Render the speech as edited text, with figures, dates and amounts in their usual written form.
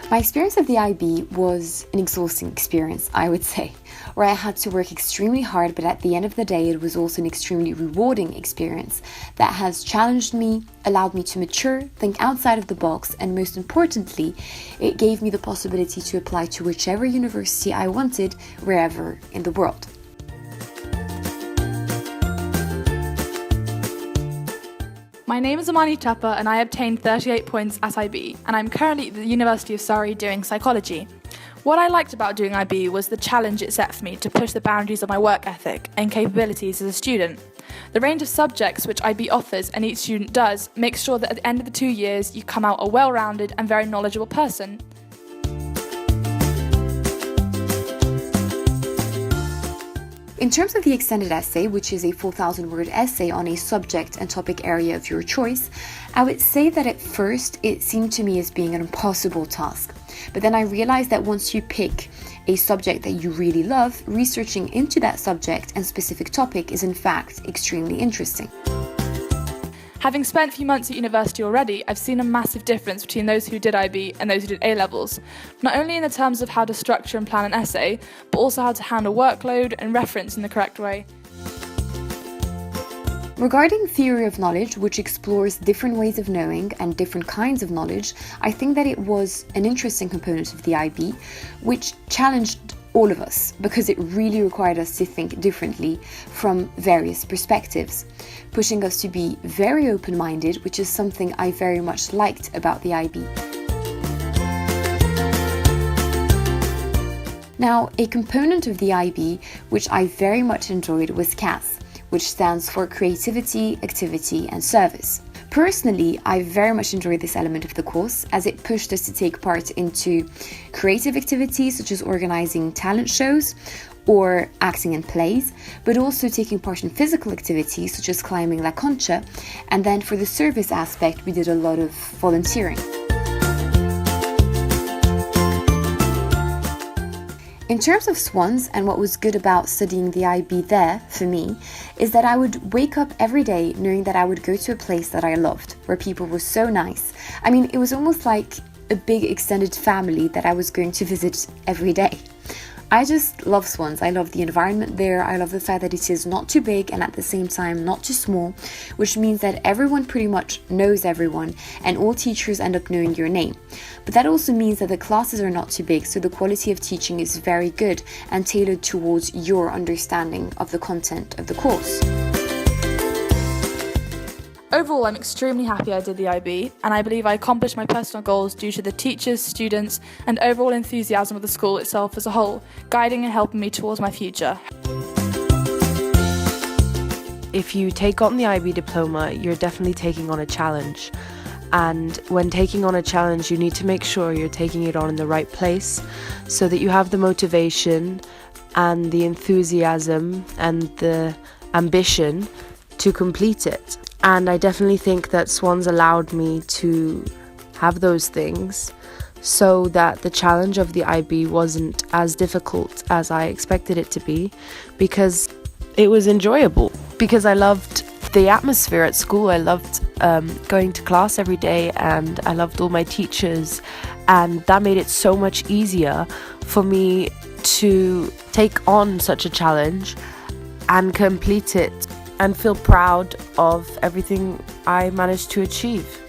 My experience of the IB was an exhausting experience, I would say, where I had to work extremely hard, but at the end of the day, it was also an extremely rewarding experience that has challenged me, allowed me to mature, think outside of the box, and most importantly, it gave me the possibility to apply to whichever university I wanted, wherever in the world. My name is Amani Chapa and I obtained 38 points at IB, and I'm currently at the University of Surrey doing psychology. What I liked about doing IB was the challenge it set for me to push the boundaries of my work ethic and capabilities as a student. The range of subjects which IB offers and each student does makes sure that at the end of the 2 years you come out a well-rounded and very knowledgeable person. In terms of the extended essay, which is a 4,000-word essay on a subject and topic area of your choice, I would say that at first it seemed to me as being an impossible task. But then I realized that once you pick a subject that you really love, researching into that subject and specific topic is in fact extremely interesting. Having spent a few months at university already, I've seen a massive difference between those who did IB and those who did A-levels, not only in the terms of how to structure and plan an essay, but also how to handle workload and reference in the correct way. Regarding theory of knowledge, which explores different ways of knowing and different kinds of knowledge, I think that it was an interesting component of the IB, which challenged all of us because it really required us to think differently from various perspectives, pushing us to be very open-minded, which is something I very much liked about the IB. Now, a component of the IB which I very much enjoyed was CAS, which stands for Creativity, Activity and Service. Personally, I very much enjoyed this element of the course as it pushed us to take part into creative activities such as organizing talent shows or acting in plays, but also taking part in physical activities such as climbing La Concha, and then for the service aspect we did a lot of volunteering. In terms of swans, and what was good about studying the IB there, for me, is that I would wake up every day knowing that I would go to a place that I loved, where people were so nice. I mean, it was almost like a big extended family that I was going to visit every day. I just love Swans. I love the environment there. I love the fact that it is not too big and at the same time not too small, which means that everyone pretty much knows everyone and all teachers end up knowing your name. But that also means that the classes are not too big, so the quality of teaching is very good and tailored towards your understanding of the content of the course. Overall, I'm extremely happy I did the IB, and I believe I accomplished my personal goals due to the teachers, students, and overall enthusiasm of the school itself as a whole, guiding and helping me towards my future. If you take on the IB diploma, you're definitely taking on a challenge. And when taking on a challenge, you need to make sure you're taking it on in the right place so that you have the motivation and the enthusiasm and the ambition to complete it. And I definitely think that Swans allowed me to have those things so that the challenge of the IB wasn't as difficult as I expected it to be, because it was enjoyable. Because I loved the atmosphere at school. I loved going to class every day, and I loved all my teachers, and that made it so much easier for me to take on such a challenge and complete it and feel proud of everything I managed to achieve.